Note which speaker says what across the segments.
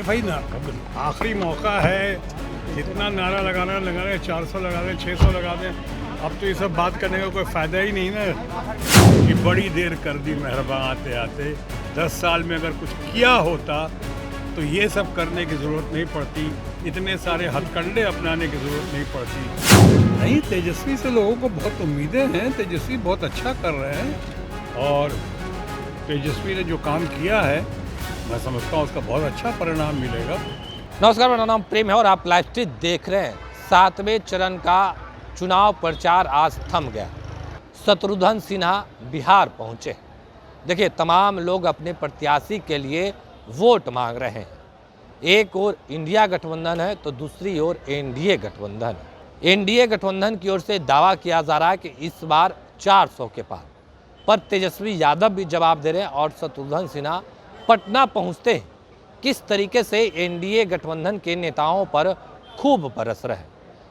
Speaker 1: अरे भाई ना, आखिरी मौका है। जितना नारा लगाना लगा रहे, 400 लगा दें, 600 लगा दें। अब तो ये सब बात करने का कोई फ़ायदा ही नहीं ना कि बड़ी देर कर दी मेहरबान आते आते। 10 साल में अगर कुछ किया होता तो ये सब करने की ज़रूरत नहीं पड़ती, इतने सारे हथकंडे अपनाने की ज़रूरत नहीं पड़ती। नहीं, तेजस्वी से लोगों को बहुत उम्मीदें हैं। तेजस्वी बहुत अच्छा कर रहे हैं और तेजस्वी ने जो काम किया है मैं समझता हूँ उसका बहुत अच्छा परिणाम मिलेगा।
Speaker 2: नमस्कार, मेरा नाम प्रेम है और आप लाइव स्ट्रीट देख रहे हैं। 7वें चरण का चुनाव प्रचार आज थम गया। शत्रुघ्न सिन्हा बिहार पहुंचे। देखिए, तमाम लोग अपने प्रत्याशी के लिए वोट मांग रहे हैं। एक ओर इंडिया गठबंधन है तो दूसरी ओर एनडीए गठबंधन है। एनडीए गठबंधन की ओर से दावा किया जा रहा है कि इस बार 400 के पार, पर तेजस्वी यादव भी जवाब दे रहे हैं और शत्रुघ्न सिन्हा पटना पहुंचते हैं किस तरीके से एनडीए गठबंधन के नेताओं पर खूब बरस रहे हैं।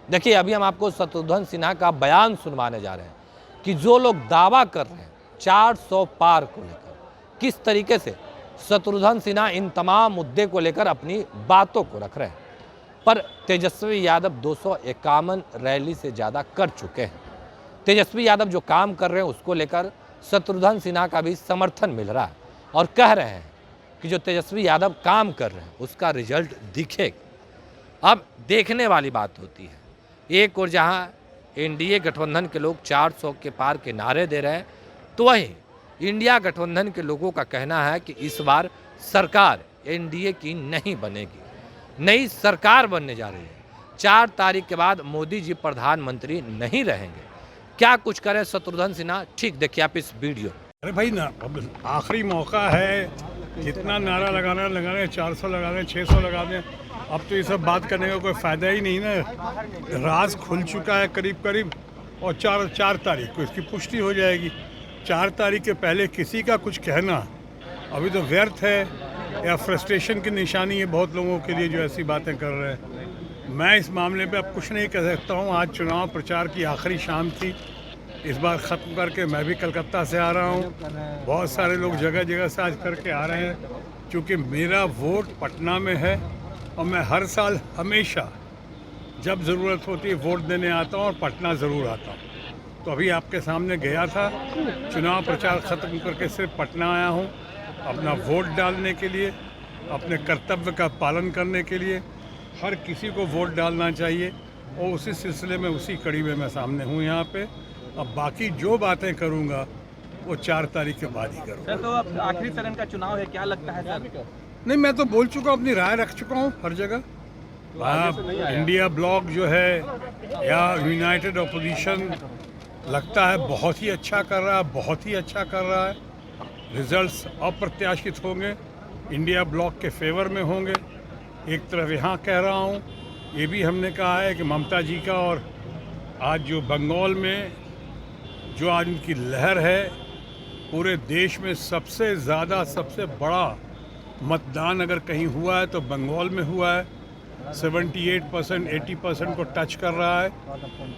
Speaker 2: देखिए, अभी हम आपको शत्रुघ्न सिन्हा का बयान सुनवाने जा रहे हैं कि जो लोग दावा कर रहे हैं 400 पार को लेकर, किस तरीके से शत्रुघ्न सिन्हा इन तमाम मुद्दे को लेकर अपनी बातों को रख रहे हैं। पर तेजस्वी यादव 251 रैली से ज़्यादा कर चुके हैं। तेजस्वी यादव जो काम कर रहे हैं उसको लेकर शत्रुघ्न सिन्हा का भी समर्थन मिल रहा है और कह रहे हैं कि जो तेजस्वी यादव काम कर रहे हैं उसका रिजल्ट दिखेगा। अब देखने वाली बात होती है, एक और जहां एनडीए गठबंधन के लोग 400 के पार के नारे दे रहे हैं, तो वहीं इंडिया गठबंधन के लोगों का कहना है कि इस बार सरकार एनडीए की नहीं बनेगी, नई सरकार बनने जा रही है। 4 तारीख के बाद मोदी जी प्रधानमंत्री नहीं रहेंगे। क्या कुछ करें शत्रुघ्न सिन्हा, ठीक देखिए आप इस वीडियो।
Speaker 1: अरे भाई ना, आखिरी मौका है। जितना नारा लगाना लगा रहे, 400 लगा दें, 600 लगा दें। अब तो ये सब बात करने का कोई फ़ायदा ही नहीं ना। राज खुल चुका है करीब करीब और 4 तारीख को इसकी पुष्टि हो जाएगी। 4 तारीख के पहले किसी का कुछ कहना अभी तो व्यर्थ है या फ्रस्ट्रेशन की निशानी है बहुत लोगों के लिए जो ऐसी बातें कर रहे हैं। मैं इस मामले पे अब कुछ नहीं कह सकता हूँ। आज चुनाव प्रचार की आखिरी शाम थी, इस बार ख़त्म करके मैं भी कलकत्ता से आ रहा हूँ। बहुत सारे लोग जगह जगह से आज करके आ रहे हैं क्योंकि मेरा वोट पटना में है और मैं हर साल हमेशा जब ज़रूरत होती है वोट देने आता हूँ और पटना ज़रूर आता हूँ। तो अभी आपके सामने गया था, चुनाव प्रचार ख़त्म करके सिर्फ पटना आया हूँ अपना वोट डालने के लिए, अपने कर्तव्य का पालन करने के लिए। हर किसी को वोट डालना चाहिए और उसी सिलसिले में उसी कड़ी में मैं सामने हूँ यहाँ पे। अब बाकी जो बातें करूँगा वो 4 तारीख के बाद ही करूँगा।
Speaker 3: सर, तो अब आखिरी चरण का चुनाव है, क्या लगता है सर?
Speaker 1: नहीं, मैं तो बोल चुका हूँ, अपनी राय रख चुका हूँ हर जगह। इंडिया ब्लॉक जो है या यूनाइटेड अपोजिशन लगता है बहुत ही अच्छा कर रहा है, बहुत ही अच्छा कर रहा है। रिजल्ट्स अप्रत्याशित होंगे, इंडिया ब्लॉक के फेवर में होंगे। एक तरफ यहाँ कह रहा हूँ, ये भी हमने कहा है कि ममता जी का और आज जो बंगाल में जो आज इनकी लहर है, पूरे देश में सबसे ज़्यादा सबसे बड़ा मतदान अगर कहीं हुआ है तो बंगाल में हुआ है। 78% 80% को टच कर रहा है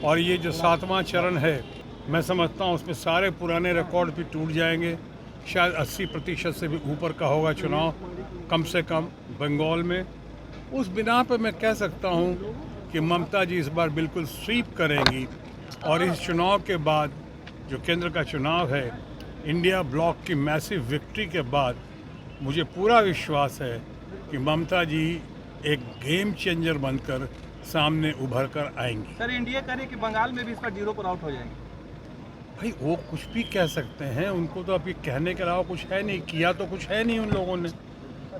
Speaker 1: और ये जो 7वां चरण है मैं समझता हूँ उसमें सारे पुराने रिकॉर्ड भी टूट जाएंगे। शायद 80% से भी ऊपर का होगा चुनाव कम से कम बंगाल में। उस बिना पर मैं कह सकता हूँ कि ममता जी इस बार बिल्कुल स्वीप करेंगी और इस चुनाव के बाद जो केंद्र का चुनाव है, इंडिया ब्लॉक की मैसिव विक्ट्री के बाद मुझे पूरा विश्वास है कि ममता जी एक गेम चेंजर बनकर सामने उभर कर आएंगी।
Speaker 3: सर, इंडिया करे कि बंगाल में भी इस पर 0 पर आउट हो जाएंगे?
Speaker 1: भाई वो कुछ भी कह सकते हैं, उनको तो अभी कहने के अलावा कुछ है नहीं, किया तो कुछ है नहीं उन लोगों ने।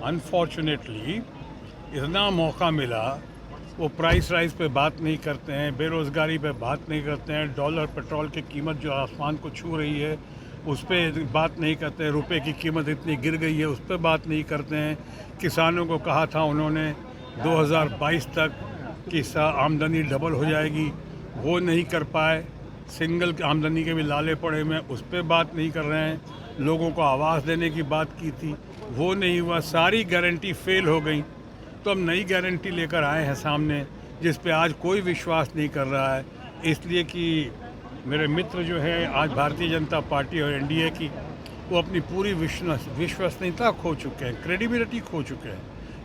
Speaker 1: अनफॉर्चुनेटली इतना मौका मिला, वो प्राइस राइज पे बात नहीं करते हैं, बेरोज़गारी पे बात नहीं करते हैं, डॉलर पेट्रोल की कीमत जो आसमान को छू रही है उस पर बात नहीं करते हैं, रुपए की कीमत इतनी गिर गई है उस पर बात नहीं करते हैं। किसानों को कहा था उन्होंने 2022 तक कि आमदनी डबल हो जाएगी, वो नहीं कर पाए। सिंगल आमदनी के भी लाले पड़े में उस पर बात नहीं कर रहे हैं। लोगों को आवास देने की बात की थी, वो नहीं हुआ। सारी गारंटी फेल हो गई। तो हम नई गारंटी लेकर आए हैं सामने जिस पे आज कोई विश्वास नहीं कर रहा है, इसलिए कि मेरे मित्र जो है आज भारतीय जनता पार्टी और एनडीए की, वो अपनी पूरी विश्वसनीयता खो चुके हैं, क्रेडिबिलिटी खो चुके हैं।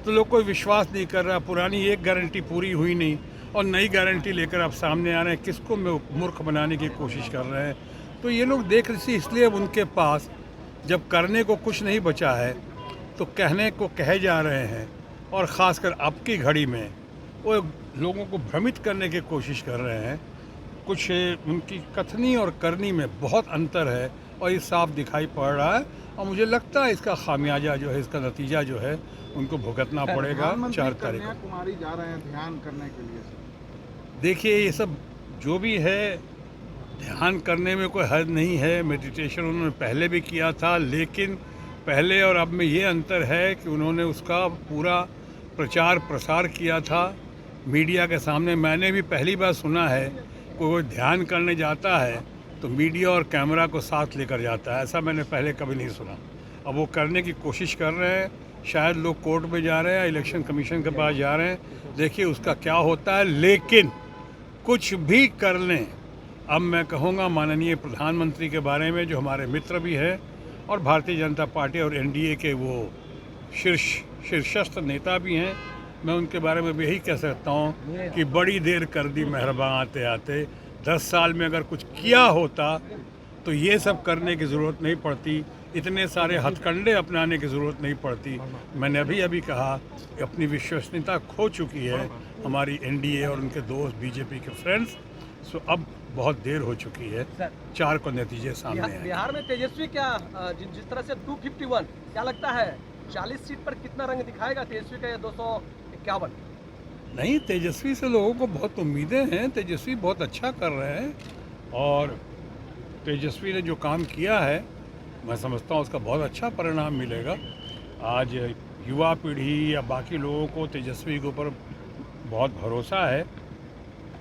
Speaker 1: तो लोग कोई विश्वास नहीं कर रहा, पुरानी एक गारंटी पूरी हुई नहीं और नई गारंटी लेकर आप सामने आ रहे हैं, किसको मूर्ख बनाने की कोशिश कर रहे हैं। तो ये लोग देख रहे, इसलिए अब उनके पास जब करने को कुछ नहीं बचा है तो कहने को कहे जा रहे हैं, और ख़ासकर अब की घड़ी में वो लोगों को भ्रमित करने की कोशिश कर रहे हैं। कुछ उनकी कथनी और करनी में बहुत अंतर है और ये साफ दिखाई पड़ रहा है, और मुझे लगता है इसका खामियाजा जो है, इसका नतीजा जो है उनको भुगतना पड़ेगा 4 तारीख को।
Speaker 4: कुमारी जा रहे हैं ध्यान करने के लिए।
Speaker 1: देखिए ये सब जो भी है, ध्यान करने में कोई हद नहीं है। मेडिटेशन उन्होंने पहले भी किया था, लेकिन पहले और अब में ये अंतर है कि उन्होंने उसका पूरा प्रचार प्रसार किया था मीडिया के सामने। मैंने भी पहली बार सुना है कोई ध्यान करने जाता है तो मीडिया और कैमरा को साथ लेकर जाता है, ऐसा मैंने पहले कभी नहीं सुना। अब वो करने की कोशिश कर रहे हैं, शायद लोग कोर्ट में जा रहे हैं, इलेक्शन कमीशन के पास जा रहे हैं, देखिए उसका क्या होता है। लेकिन कुछ भी कर लें, अब मैं कहूँगा माननीय प्रधानमंत्री के बारे में, जो हमारे मित्र भी हैं और भारतीय जनता पार्टी और एनडीए के वो शीर्षस्थ नेता भी हैं, मैं उनके बारे में भी यही कह सकता हूँ कि बड़ी देर कर दी मेहरबान आते आते। 10 साल में अगर कुछ किया होता तो ये सब करने की ज़रूरत नहीं पड़ती, इतने सारे हथकंडे अपनाने की ज़रूरत नहीं पड़ती। मैंने अभी कहा कि अपनी विश्वसनीयता खो चुकी है हमारी एनडीए और उनके दोस्त बीजेपी के फ्रेंड्स। सो अब बहुत देर हो चुकी है, 4 को नतीजे सामने हैं।
Speaker 5: बिहार में तेजस्वी क्या जिस तरह से 251 क्या लगता है 40 सीट पर कितना रंग दिखाएगा तेजस्वी का, या 251?
Speaker 1: नहीं, तेजस्वी से लोगों को बहुत उम्मीदें हैं, तेजस्वी बहुत अच्छा कर रहे हैं, और तेजस्वी ने जो काम किया है मैं समझता हूँ उसका बहुत अच्छा परिणाम मिलेगा। आज युवा पीढ़ी या बाकी लोगों को तेजस्वी के ऊपर बहुत भरोसा है,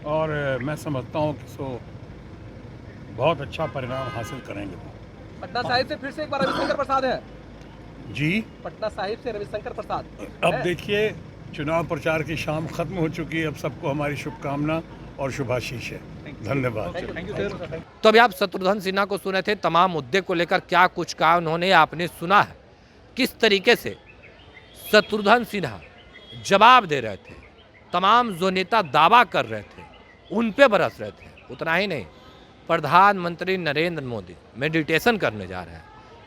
Speaker 1: और मैं समझता हूँ कि सो बहुत अच्छा परिणाम हासिल करेंगे।
Speaker 5: पटना साहिब से फिर से एक बार रविशंकर प्रसाद है
Speaker 1: जी,
Speaker 5: पटना साहिब से रविशंकर प्रसाद।
Speaker 1: अब देखिए चुनाव प्रचार की शाम खत्म हो चुकी है, अब सबको हमारी शुभकामना और शुभाशीष है। धन्यवाद।
Speaker 3: Thank you sir.
Speaker 2: तो अभी आप शत्रुघ्न सिन्हा को सुने थे, तमाम मुद्दे को लेकर क्या कुछ कहा उन्होंने, आपने सुना है किस तरीके से शत्रुघ्न सिन्हा जवाब दे रहे थे। तमाम जो नेता दावा कर रहे थे उन पे बरस रहे थे। उतना ही नहीं, प्रधानमंत्री नरेंद्र मोदी मेडिटेशन करने जा रहे हैं,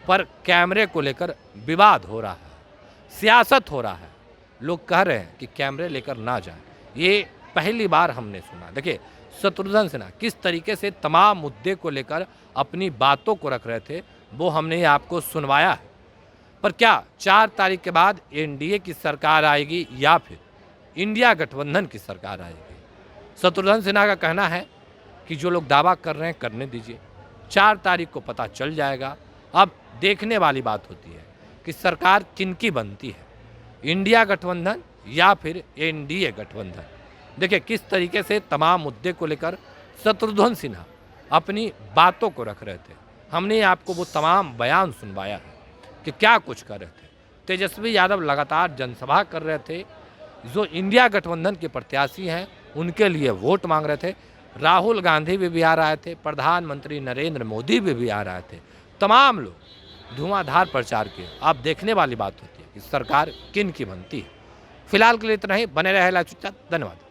Speaker 2: पर कैमरे को लेकर विवाद हो रहा है, सियासत हो रहा है। लोग कह रहे हैं कि कैमरे लेकर ना जाएं। ये पहली बार हमने सुना। देखिए शत्रुघ्न सिन्हा किस तरीके से तमाम मुद्दे को लेकर अपनी बातों को रख रहे थे, वो हमने आपको सुनवाया है। पर क्या 4 तारीख के बाद एनडीए की सरकार आएगी या फिर इंडिया गठबंधन की सरकार आएगी? शत्रुघ्न सिन्हा का कहना है कि जो लोग दावा कर रहे हैं करने दीजिए, 4 तारीख को पता चल जाएगा। अब देखने वाली बात होती है कि सरकार किनकी बनती है, इंडिया गठबंधन या फिर एनडीए गठबंधन। देखिए किस तरीके से तमाम मुद्दे को लेकर शत्रुघ्न सिन्हा अपनी बातों को रख रहे थे। हमने आपको वो तमाम बयान सुनवाया है कि क्या कुछ कर रहे थे। तेजस्वी यादव लगातार जनसभा कर रहे थे, जो इंडिया गठबंधन के प्रत्याशी हैं उनके लिए वोट मांग रहे थे। राहुल गांधी भी आ रहे थे, प्रधानमंत्री नरेंद्र मोदी भी आ रहे थे, तमाम लोग धुआंधार प्रचार किए। अब देखने वाली बात होती है कि सरकार किन की बनती है। फिलहाल के लिए इतना ही, बने रहे लाइव चुपचाप। धन्यवाद।